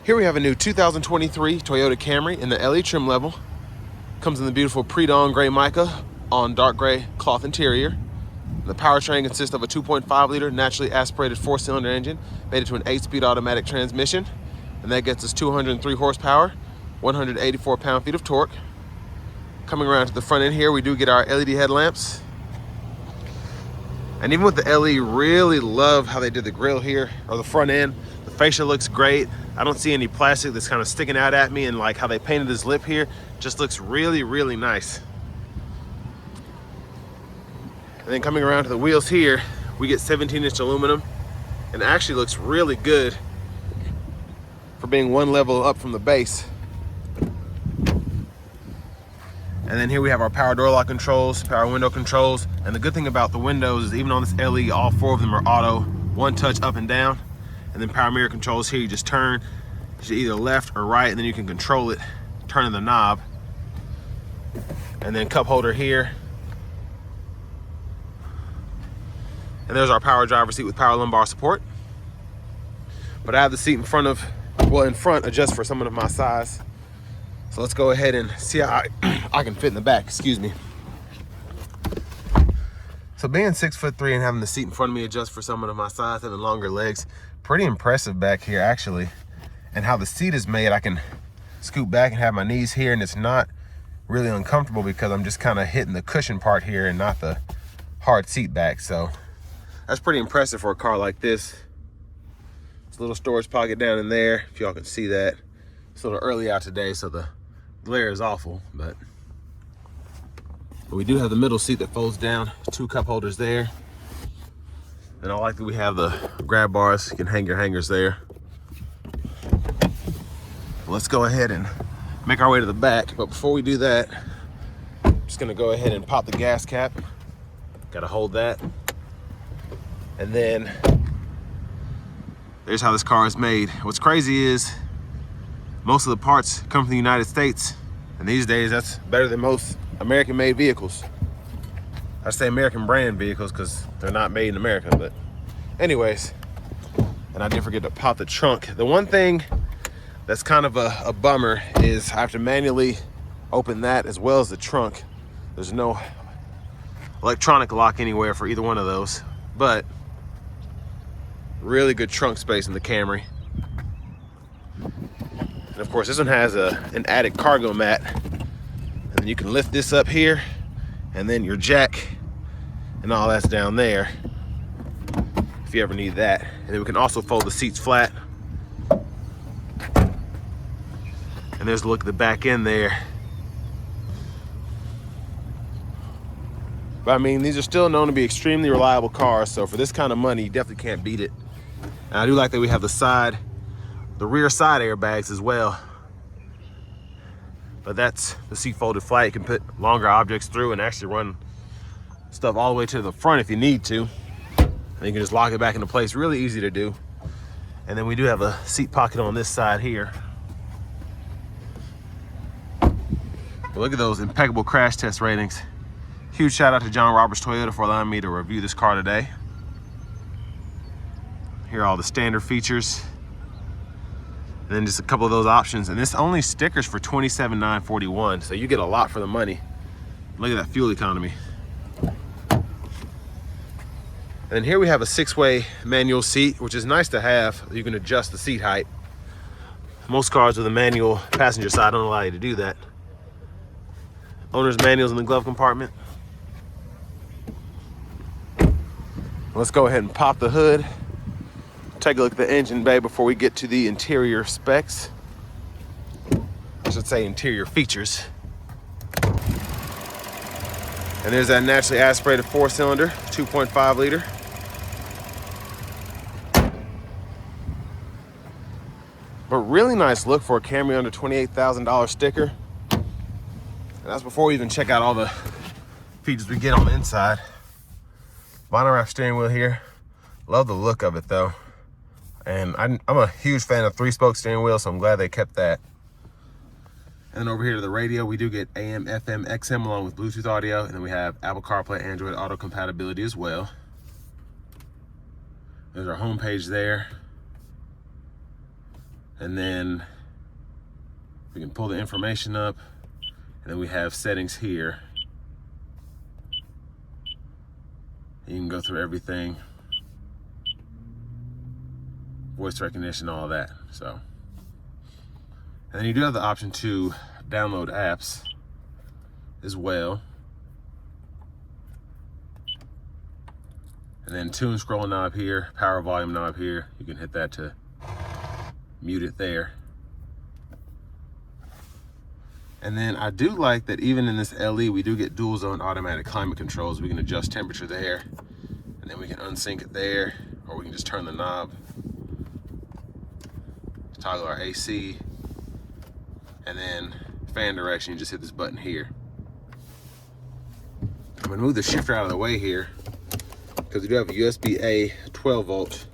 Here we have a new 2023 Toyota Camry in the LE trim level. Comes in the beautiful pre-dawn gray mica on dark gray cloth interior. The powertrain consists of a 2.5 liter naturally aspirated 4-cylinder engine made into an 8-speed automatic transmission, and that gets us 203 horsepower, 184 pound-feet of torque. Coming around to the front end here, we do get our LED headlamps. And even with the LE, really love how they did the grille here, or the front end. The fascia looks great. I don't see any plastic that's kind of sticking out at me, and like how they painted this lip here, just looks really, really nice. And then coming around to the wheels here, we get 17-inch aluminum, and it actually looks really good for being one level up from the base. And then here we have our power door lock controls, power window controls. And the good thing about the windows is even on this LE, all 4 of them are auto, one touch up and down. And then power mirror controls here, you just turn to either left or right, and then you can control it, turning the knob. And then cup holder here. And there's our power driver seat with power lumbar support. But I have the seat in front adjust for someone of my size. So let's go ahead and see how I can fit in the back, excuse me. So being 6'3" and having the seat in front of me adjust for someone of my size, having longer legs, pretty impressive back here actually. And how the seat is made, I can scoot back and have my knees here, and it's not really uncomfortable because I'm just kind of hitting the cushion part here and not the hard seat back. So that's pretty impressive for a car like this. It's a little storage pocket down in there, if y'all can see that. It's a little early out today, so the glare is awful, but we do have the middle seat that folds down, 2 cup holders there. And I like that we have the grab bars, you can hang your hangers there. Let's go ahead and make our way to the back, but before we do that, I'm just gonna go ahead and pop the gas cap. Gotta hold that. And then there's how this car is made. What's crazy is most of the parts come from the United States, and these days that's better than most American-made vehicles. I say American brand vehicles because they're not made in America, but anyways. And I did forget to pop the trunk. The one thing that's kind of a bummer is I have to manually open that as well as the trunk. There's no electronic lock anywhere for either one of those, but really good trunk space in the Camry. And of course, this one has an added cargo mat, and then you can lift this up here, and then your jack and all that's down there if you ever need that. And then we can also fold the seats flat. And there's a look at the back end there. But I mean, these are still known to be extremely reliable cars, so for this kind of money, you definitely can't beat it. And I do like that we have the rear side airbags as well. But that's the seat folded flat. You can put longer objects through and actually run stuff all the way to the front if you need to. And you can just lock it back into place. Really easy to do. And then we do have a seat pocket on this side here. But look at those impeccable crash test ratings. Huge shout out to John Roberts Toyota for allowing me to review this car today. Here are all the standard features. And then just a couple of those options. And this only stickers for $27,941. So you get a lot for the money. Look at that fuel economy. And then here we have a 6-way manual seat, which is nice to have. You can adjust the seat height. Most cars with a manual passenger side don't allow you to do that. Owner's manuals in the glove compartment. Let's go ahead and pop the hood. Take a look at the engine bay before we get to the interior specs. I should say interior features. And there's that naturally aspirated 4-cylinder, 2.5 liter. But really nice look for a Camry under $28,000 sticker. And that's before we even check out all the features we get on the inside. Vinyl wrap steering wheel here. Love the look of it though. And I'm a huge fan of 3-spoke steering wheel, so I'm glad they kept that. And then over here to the radio, we do get AM, FM, XM along with Bluetooth audio. And then we have Apple CarPlay, Android Auto compatibility as well. There's our home page there. And then we can pull the information up, and then we have settings here. You can go through everything, voice recognition, all that. So, and then you do have the option to download apps as well. And then tune scroll knob here, power volume knob here. You can hit that to mute it there. And then I do like that even in this LE, we do get dual zone automatic climate controls. We can adjust temperature there, and then we can unsync it there, or we can just turn the knob, toggle our AC, and then fan direction, you just hit this button here. I'm gonna move the shifter out of the way here, because we do have a USB-A 12 volt.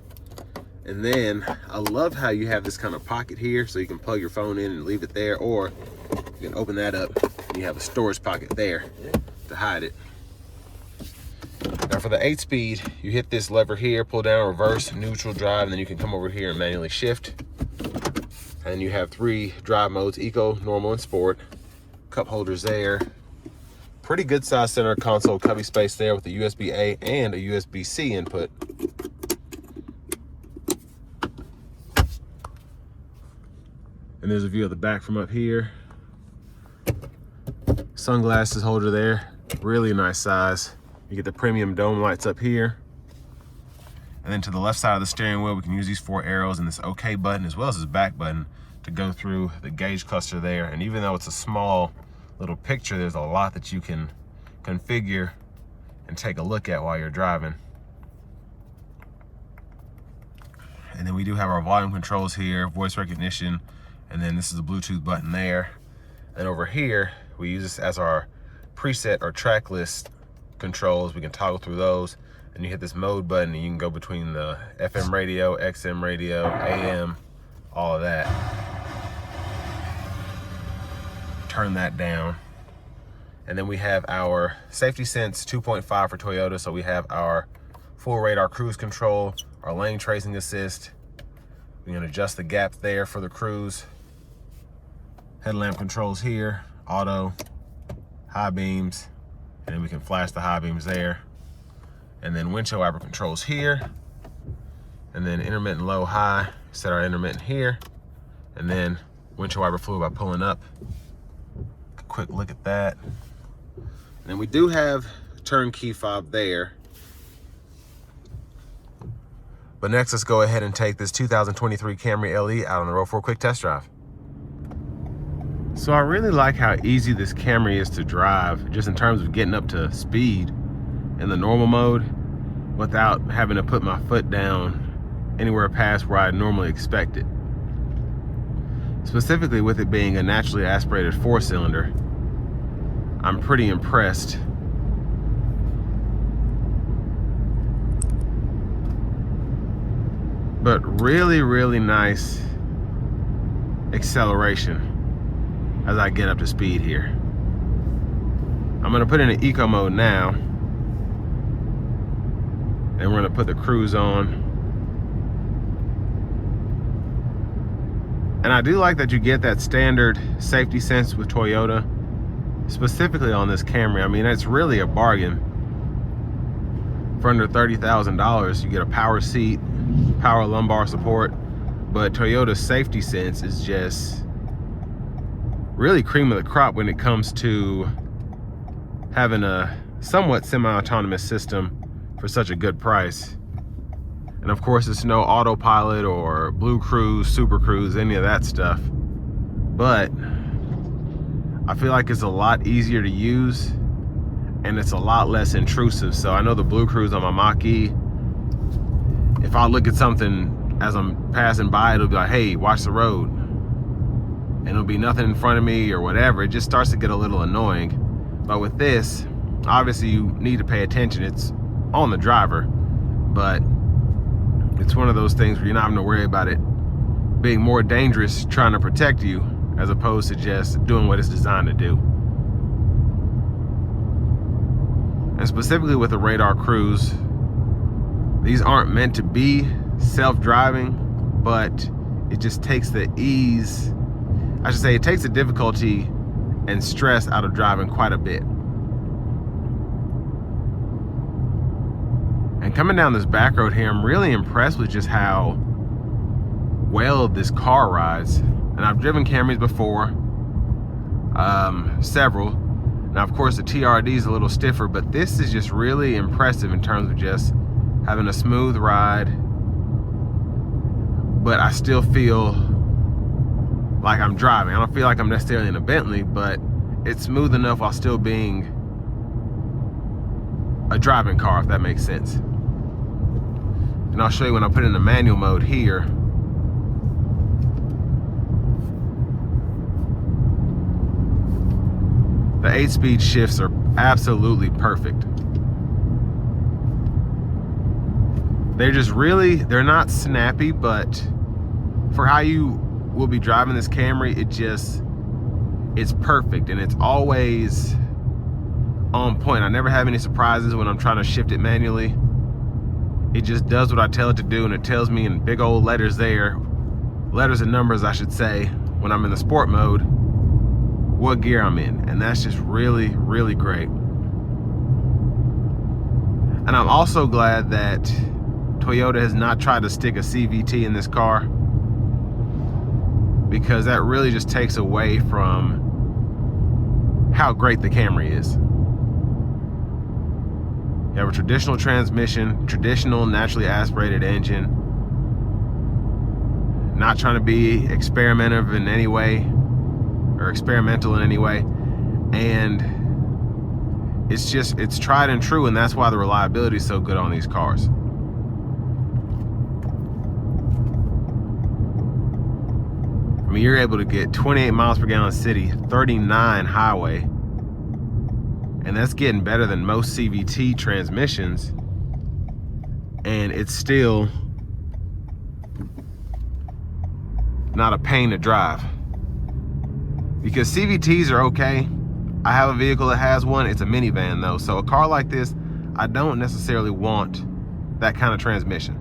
And then I love how you have this kind of pocket here, so you can plug your phone in and leave it there, or you can open that up and you have a storage pocket there to hide it. Now for the 8-speed, you hit this lever here, pull down reverse, neutral, drive, and then you can come over here and manually shift. And you have 3 drive modes: eco, normal, and sport. Cup holders there. Pretty good size center console cubby space there with a USB-A and a USB-C input. And there's a view of the back from up here. Sunglasses holder there, really nice size. You get the premium dome lights up here. And then to the left side of the steering wheel, we can use these 4 arrows and this OK button, as well as this back button, to go through the gauge cluster there. And even though it's a small little picture, there's a lot that you can configure and take a look at while you're driving. And then we do have our volume controls here, voice recognition, and then this is the Bluetooth button there. And over here, we use this as our preset or track list controls. We can toggle through those, and you hit this mode button and you can go between the FM radio, XM radio, AM, all of that. Turn that down. And then we have our safety sense 2.5 for Toyota. So we have our full radar cruise control, our lane tracing assist. We can adjust the gap there for the cruise. Headlamp controls here, auto, high beams, and then we can flash the high beams there. And then windshield wiper controls here. And then intermittent low, high, set our intermittent here. And then windshield wiper fluid by pulling up. Quick look at that. And then we do have turnkey fob there. But next, let's go ahead and take this 2023 Camry LE out on the road for a quick test drive. So I really like how easy this Camry is to drive, just in terms of getting up to speed in the normal mode without having to put my foot down anywhere past where I normally expect it. Specifically with it being a naturally aspirated 4-cylinder, I'm pretty impressed. But really, really nice acceleration as I get up to speed here. I'm gonna put in an eco mode now, and we're gonna put the cruise on. And I do like that you get that standard safety sense with Toyota, specifically on this Camry. I mean, it's really a bargain. For under $30,000, you get a power seat, power lumbar support, but Toyota's safety sense is just really cream of the crop when it comes to having a somewhat semi-autonomous system for such a good price. And of course, it's no autopilot or Blue Cruise, Super Cruise, any of that stuff. But I feel like it's a lot easier to use and it's a lot less intrusive. So I know the Blue Cruise on my Mach-E, if I look at something as I'm passing by, it'll be like, hey, watch the road. And it'll be nothing in front of me or whatever. It just starts to get a little annoying. But with this, obviously you need to pay attention. It's on the driver, but it's one of those things where you're not having to worry about it being more dangerous trying to protect you as opposed to just doing what it's designed to do. And specifically with the radar cruise, these aren't meant to be self-driving, but it just takes the ease, I should say, it takes the difficulty and stress out of driving quite a bit. And coming down this back road here, I'm really impressed with just how well this car rides. And I've driven Camrys before, several. Now, of course, the TRD is a little stiffer, but this is just really impressive in terms of just having a smooth ride. But I still feel like I'm driving. I don't feel like I'm necessarily in a Bentley, but it's smooth enough while still being a driving car, if that makes sense. And I'll show you when I put it in the manual mode here. The 8-speed shifts are absolutely perfect. They're just really, they're not snappy, but for how you will be driving this Camry, it's perfect, and it's always on point. I never have any surprises when I'm trying to shift it manually. It just does what I tell it to do, and it tells me in big old letters there, letters and numbers I should say, when I'm in the sport mode, what gear I'm in. And that's just really, really great. And I'm also glad that Toyota has not tried to stick a CVT in this car, because that really just takes away from how great the Camry is. You have a traditional transmission, traditional naturally aspirated engine, not trying to be experimental in any way, and it's tried and true, and that's why the reliability is so good on these cars. I mean, you're able to get 28 miles per gallon city, 39 highway, and that's getting better than most CVT transmissions, and it's still not a pain to drive. Because CVTs are okay. I have a vehicle that has one. It's a minivan though, so a car like this, I don't necessarily want that kind of transmission.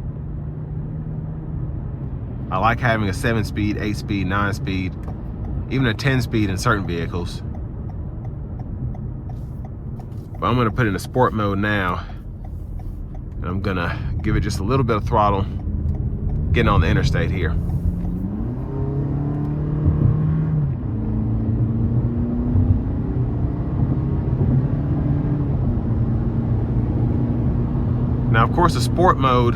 I like having a 7-speed, 8-speed, 9-speed, even a 10-speed in certain vehicles. But I'm gonna put it in a sport mode now, and I'm gonna give it just a little bit of throttle, getting on the interstate here. Now, of course, the sport mode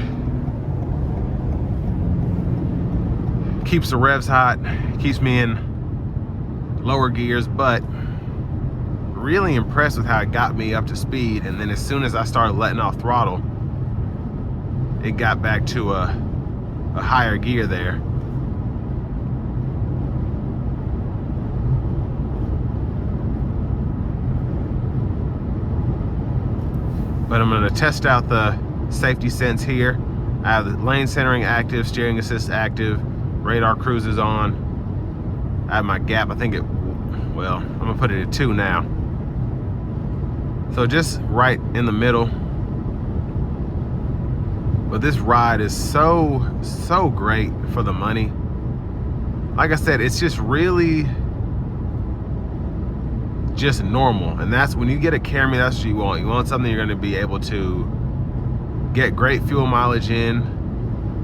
keeps the revs hot, keeps me in lower gears, but really impressed with how it got me up to speed. And then as soon as I started letting off throttle, it got back to a higher gear there. But I'm gonna test out the safety sense here. I have the lane centering active, steering assist active, radar cruise is on. I have my gap, I'm gonna put it at 2 now. So just right in the middle. But this ride is so great for the money. Like I said, it's just really just normal. And that's when you get a Camry, that's what you want. You want something you're gonna be able to get great fuel mileage in,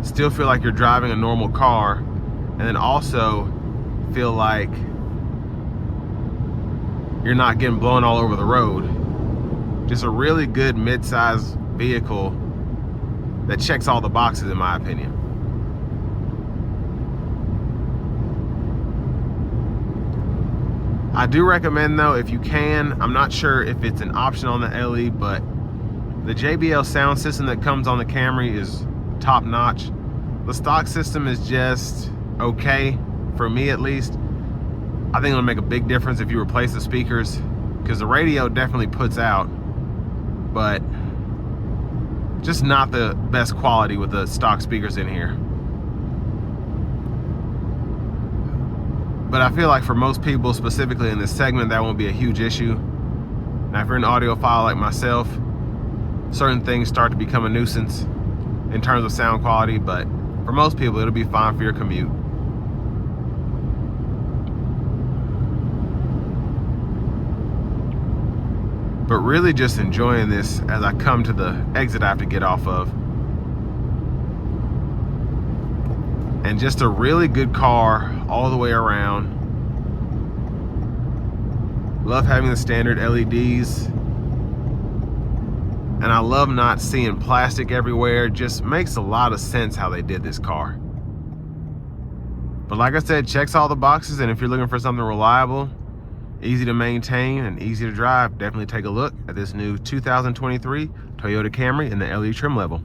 still feel like you're driving a normal car, and then also feel like you're not getting blown all over the road. Just a really good mid-size vehicle that checks all the boxes, in my opinion. I do recommend though, if you can, I'm not sure if it's an option on the LE, but the JBL sound system that comes on the Camry is top notch. The stock system is just okay, for me at least. I think it'll make a big difference if you replace the speakers, because the radio definitely puts out, but just not the best quality with the stock speakers in here. But I feel like for most people, specifically in this segment, that won't be a huge issue. Now, if you're an audiophile like myself, certain things start to become a nuisance in terms of sound quality, but for most people, it'll be fine for your commute. but really just enjoying this as I come to the exit I have to get off of. And just a really good car all the way around. Love having the standard LEDs. And I love not seeing plastic everywhere. Just makes a lot of sense how they did this car. But like I said, checks all the boxes, and if you're looking for something reliable, easy to maintain, and easy to drive, definitely take a look at this new 2023 Toyota Camry in the LE trim level.